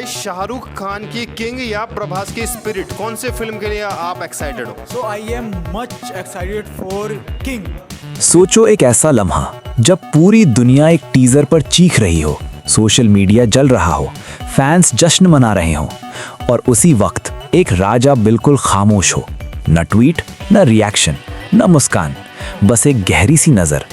भाई शाहरुख खान की किंग या प्रभास की स्पिरिट, कौन से फिल्म के लिए आप एक्साइटेड हो? So I am much excited for King. सोचो एक ऐसा लम्हा जब पूरी दुनिया एक टीजर पर चीख रही हो, सोशल मीडिया जल रहा हो, फैंस जश्न मना रहे हो और उसी वक्त एक राजा बिल्कुल खामोश हो। न ट्वीट, न रिएक्शन, न मुस्कान, बस एक गहरी सी नजर।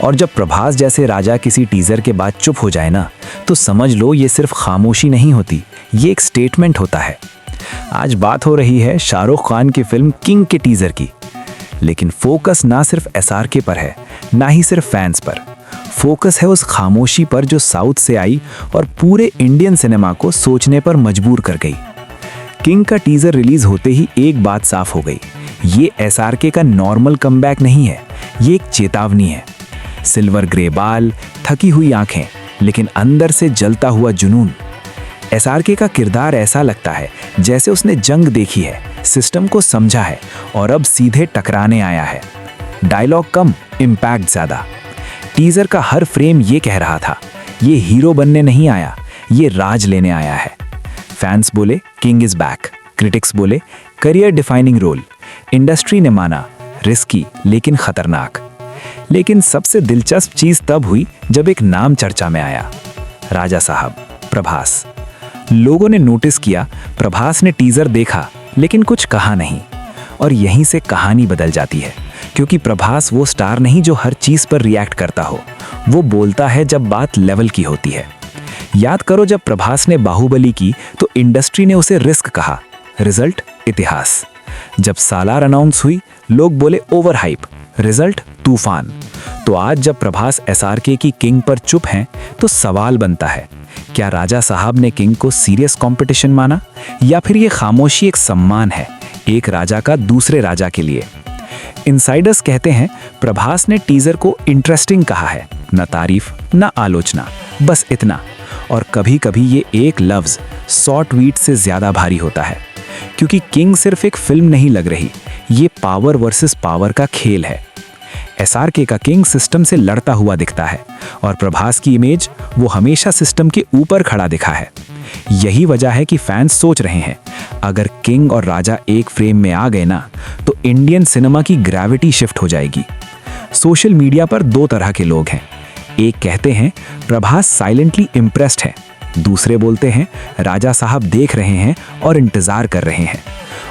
और जब प्रभास जैसे राजा किसी टीजर के बाद चुप हो जाए ना, तो समझ लो ये सिर्फ खामोशी नहीं होती, ये एक स्टेटमेंट होता है। आज बात हो रही है शाहरुख खान की फिल्म किंग के टीजर की, लेकिन फोकस ना सिर्फ SRK पर है, ना ही सिर्फ फैंस पर। फोकस है उस खामोशी पर जो साउथ से आई और पूरे इंडियन सिनेमा को सोचने पर मजबूर कर गई। किंग का टीजर रिलीज होते ही एक बात साफ हो गई, ये SRK का नॉर्मल कमबैक नहीं है, ये एक चेतावनी है। सिल्वर ग्रे बाल, थकी हुई आंखें, लेकिन अंदर से जलता हुआ जुनून। SRK का किरदार ऐसा लगता है जैसे उसने जंग देखी है, सिस्टम को समझा है और अब सीधे टकराने आया है। डायलॉग कम, इम्पैक्ट ज्यादा। टीजर का हर फ्रेम ये कह रहा था, ये हीरो बनने नहीं आया, ये राज लेने आया है। फैंस बोले किंग इज बैक, क्रिटिक्स बोले करियर डिफाइनिंग रोल। इंडस्ट्री ने माना रिस्की लेकिन खतरनाक। लेकिन सबसे दिलचस्प चीज तब हुई जब एक नाम चर्चा में आया, राजा साहब, प्रभास। लोगों ने नोटिस किया, प्रभास ने टीजर देखा लेकिन कुछ कहा नहीं। और यहीं से कहानी बदल जाती है, क्योंकि प्रभास वो स्टार नहीं जो हर चीज पर रिएक्ट करता हो, वो बोलता है जब बात लेवल की होती है। याद करो जब प्रभास ने बाहुबली की तो इंडस्ट्री ने उसे रिस्क कहा, रिजल्ट इतिहास। जब सालार अनाउंस हुई, लोग बोले ओवर हाइप, रिजल्ट तूफान। तो आज जब प्रभास SRK की किंग पर चुप हैं, तो सवाल बनता है, क्या राजा साहब ने किंग को सीरियस कंपटीशन माना, या फिर ये खामोशी एक सम्मान है, एक राजा का दूसरे राजा के लिए? इनसाइडर्स कहते हैं प्रभास ने टीजर को इंटरेस्टिंग कहा है, न तारीफ न आलोचना, बस इतना। और कभी कभी ये एक लफ्ज 100 ट्वीट से ज्यादा भारी होता है, क्योंकि किंग सिर्फ एक फिल्म नहीं लग रही, ये पावर वर्सेस पावर का खेल है। SRK का किंग सिस्टम से लड़ता हुआ दिखता है और प्रभास की इमेज वो हमेशा सिस्टम के ऊपर खड़ा दिखा है। यही वजह है कि फैंस सोच रहे हैं, अगर किंग और राजा एक फ्रेम में आ गए ना, तो इंडियन सिनेमा की ग्रेविटी शिफ्ट हो जाएगी। सोशल मीडिया पर दो तरह के लोग हैं। एक कहते हैं प्रभास साइलेंटली इम्प्रेस्ड है, दूसरे बोलते हैं राजा साहब देख रहे हैं और इंतजार कर रहे हैं।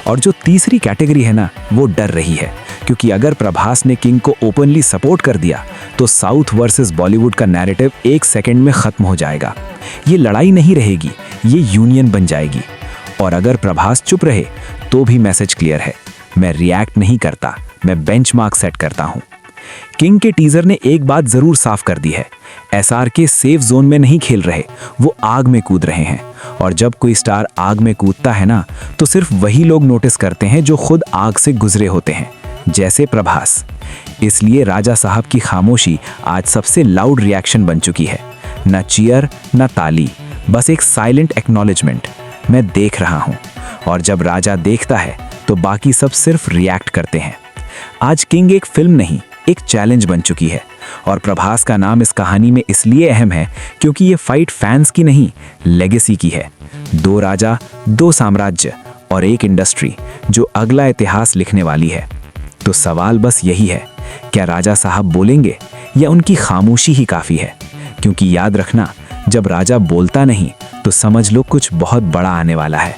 और जो तीसरी कैटेगरी है ना, वो डर रही है, क्योंकि अगर प्रभास ने किंग को ओपनली सपोर्ट कर दिया तो साउथ वर्सेस बॉलीवुड का नैरेटिव एक सेकंड में खत्म हो जाएगा। ये लड़ाई नहीं रहेगी, ये यूनियन बन जाएगी। और अगर प्रभास चुप रहे तो भी मैसेज क्लियर है, मैं रिएक्ट नहीं करता, मैं बेंचमार्क सेट करता हूं। किंग के टीजर ने एक बात जरूर साफ कर दी है, SRK सेफ जोन में नहीं खेल रहे, वो आग में कूद रहे हैं। और जब कोई स्टार आग में कूदता है ना, तो सिर्फ वही लोग नोटिस करते हैं जो खुद आग से गुजरे होते हैं, जैसे प्रभास। इसलिए राजा साहब की खामोशी आज सबसे लाउड रिएक्शन बन चुकी है। न चीयर, न ताली, बस एक साइलेंट एक्नॉलेजमेंट, मैं देख रहा हूं। और जब राजा देखता है तो बाकी सब सिर्फ रिएक्ट करते हैं। आज किंग एक फिल्म नहीं, एक चैलेंज बन चुकी है। और प्रभास का नाम इस कहानी में इसलिए अहम है क्योंकि ये फाइट फैंस की नहीं, लेगेसी की है। दो राजा, दो साम्राज्य और एक इंडस्ट्री जो अगला इतिहास लिखने वाली है। तो सवाल बस यही है, क्या राजा साहब बोलेंगे या उनकी खामोशी ही काफी है? क्योंकि याद रखना, जब राजा बोलता नहीं तो समझ लो कुछ बहुत बड़ा आने वाला है।